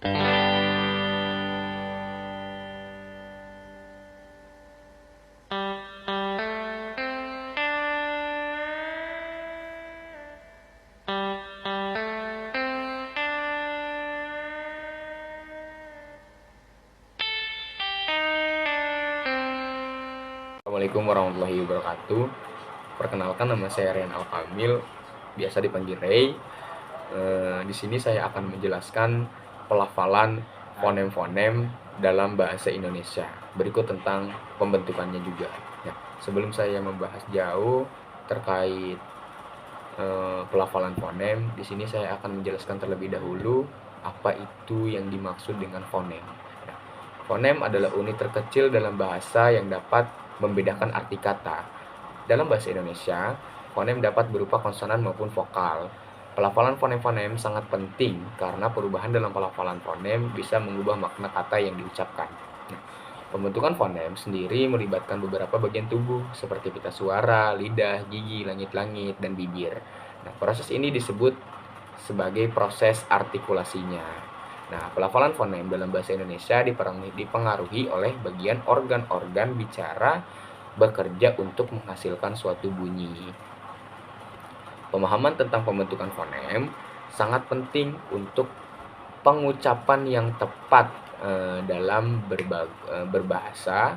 Assalamualaikum warahmatullahi wabarakatuh. Perkenalkan, nama saya Rian Alkamil, biasa dipanggil Ray. Di sini saya akan menjelaskan pelafalan fonem-fonem dalam bahasa Indonesia. Berikut tentang pembentukannya juga. Ya, sebelum saya membahas jauh terkait pelafalan fonem, di sini saya akan menjelaskan terlebih dahulu apa itu yang dimaksud dengan fonem. Ya, fonem adalah unit terkecil dalam bahasa yang dapat membedakan arti kata. Dalam bahasa Indonesia, fonem dapat berupa konsonan maupun vokal. Pelafalan fonem-fonem sangat penting karena perubahan dalam pelafalan fonem bisa mengubah makna kata yang diucapkan. Nah, pembentukan fonem sendiri melibatkan beberapa bagian tubuh seperti pita suara, lidah, gigi, langit-langit, dan bibir. Nah, proses ini disebut sebagai proses artikulasinya. Nah, pelafalan fonem dalam bahasa Indonesia dipengaruhi oleh bagian organ-organ bicara bekerja untuk menghasilkan suatu bunyi. Pemahaman tentang pembentukan fonem sangat penting untuk pengucapan yang tepat dalam berbahasa.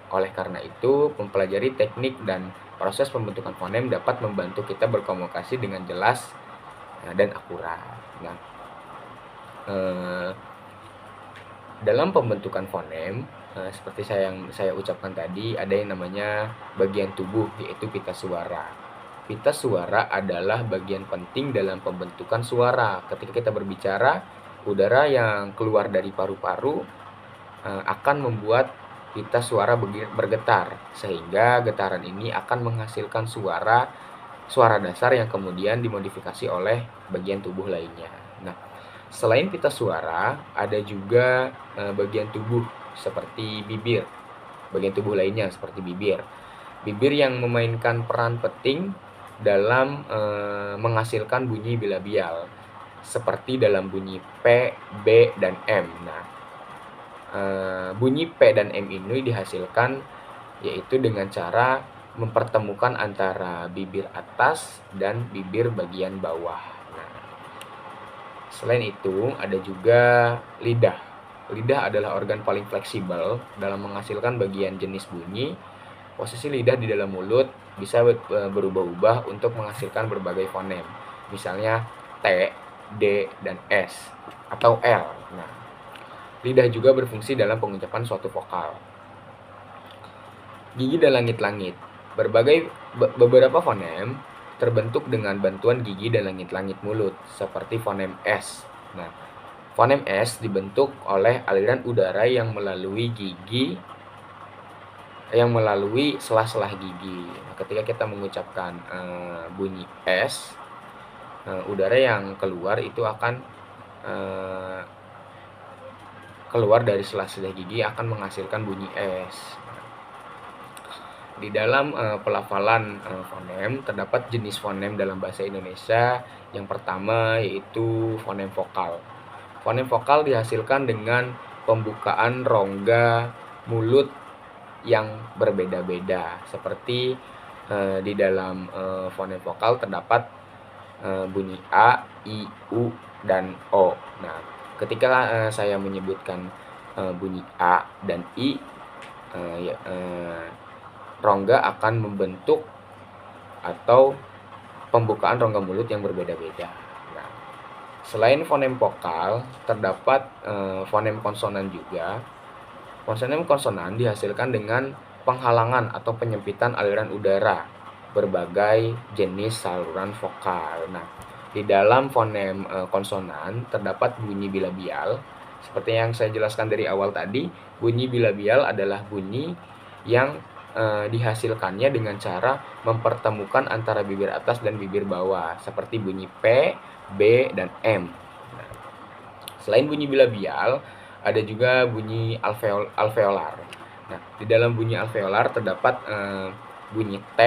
Oleh karena itu, mempelajari teknik dan proses pembentukan fonem dapat membantu kita berkomunikasi dengan jelas dan akurat. Nah, dalam pembentukan fonem, seperti yang saya ucapkan tadi, ada yang namanya bagian tubuh, yaitu pita suara. Pita suara adalah bagian penting dalam pembentukan suara. Ketika kita berbicara, udara yang keluar dari paru-paru akan membuat pita suara bergetar, sehingga getaran ini akan menghasilkan suara dasar yang kemudian dimodifikasi oleh bagian tubuh lainnya. Nah, selain pita suara, ada juga bagian tubuh seperti bibir. Bagian tubuh lainnya seperti bibir. Bibir yang memainkan peran penting dalam menghasilkan bunyi bilabial, seperti dalam bunyi P, B, dan M. Nah, bunyi P dan M ini dihasilkan yaitu dengan cara mempertemukan antara bibir atas dan bibir bagian bawah. Nah, selain itu, ada juga lidah. Lidah adalah organ paling fleksibel dalam menghasilkan bagian jenis bunyi. Posisi lidah di dalam mulut bisa berubah-ubah untuk menghasilkan berbagai fonem. Misalnya T, D, dan S, atau L. Nah, lidah juga berfungsi dalam pengucapan suatu vokal. Gigi dan langit-langit. Beberapa fonem terbentuk dengan bantuan gigi dan langit-langit mulut, seperti fonem S. Nah, fonem S dibentuk oleh aliran udara yang melalui sela-sela gigi. Nah, ketika kita mengucapkan bunyi S, udara yang keluar itu akan keluar dari sela-sela gigi akan menghasilkan bunyi S. Di dalam pelafalan fonem terdapat jenis fonem dalam bahasa Indonesia. Yang pertama yaitu fonem vokal. Fonem vokal dihasilkan dengan pembukaan rongga mulut yang berbeda-beda. Seperti di dalam fonem vokal terdapat bunyi A, I, U, dan O. Nah, ketika saya menyebutkan bunyi A dan I, rongga akan membentuk atau pembukaan rongga mulut yang berbeda-beda. Nah, selain fonem vokal, terdapat fonem konsonan juga. Fonem konsonan dihasilkan dengan penghalangan atau penyempitan aliran udara berbagai jenis saluran vokal. Nah, di dalam fonem konsonan terdapat bunyi bilabial. Seperti yang saya jelaskan dari awal tadi, bunyi bilabial adalah bunyi yang dihasilkannya dengan cara mempertemukan antara bibir atas dan bibir bawah, seperti bunyi P, B, dan M. Nah, selain bunyi bilabial, ada juga bunyi alveolar. Nah, di dalam bunyi alveolar terdapat bunyi T,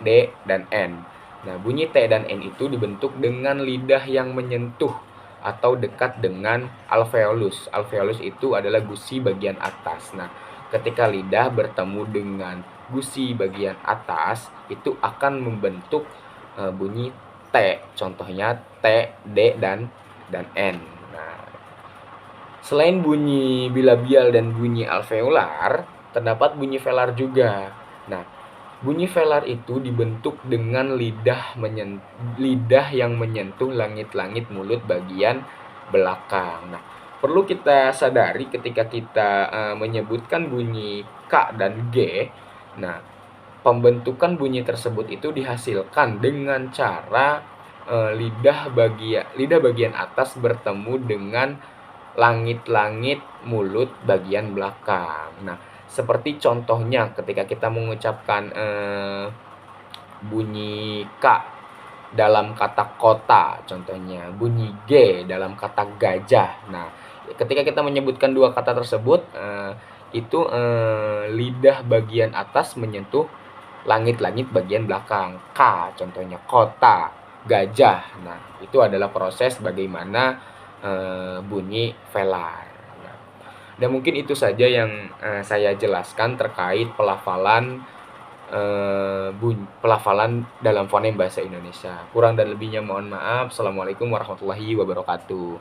D, dan N. Nah, bunyi T dan N itu dibentuk dengan lidah yang menyentuh atau dekat dengan alveolus. Alveolus itu adalah gusi bagian atas. Nah, ketika lidah bertemu dengan gusi bagian atas, itu akan membentuk bunyi T. Contohnya T, D, dan N. Nah, selain bunyi bilabial dan bunyi alveolar, terdapat bunyi velar juga. Nah, bunyi velar itu dibentuk dengan lidah yang menyentuh langit-langit mulut bagian belakang. Nah, perlu kita sadari ketika kita menyebutkan bunyi K dan G. Nah, pembentukan bunyi tersebut itu dihasilkan dengan cara lidah bagian atas bertemu dengan langit-langit mulut bagian belakang. Nah, seperti contohnya ketika kita mengucapkan bunyi K dalam kata kota, contohnya bunyi G dalam kata gajah. Nah, ketika kita menyebutkan dua kata tersebut, itu lidah bagian atas menyentuh langit-langit bagian belakang. K contohnya kota, gajah. Nah, itu adalah proses bagaimana bunyi velar. Nah, dan mungkin itu saja yang saya jelaskan terkait pelafalan dalam fonem bahasa Indonesia. Kurang dan lebihnya mohon maaf. Assalamualaikum warahmatullahi wabarakatuh.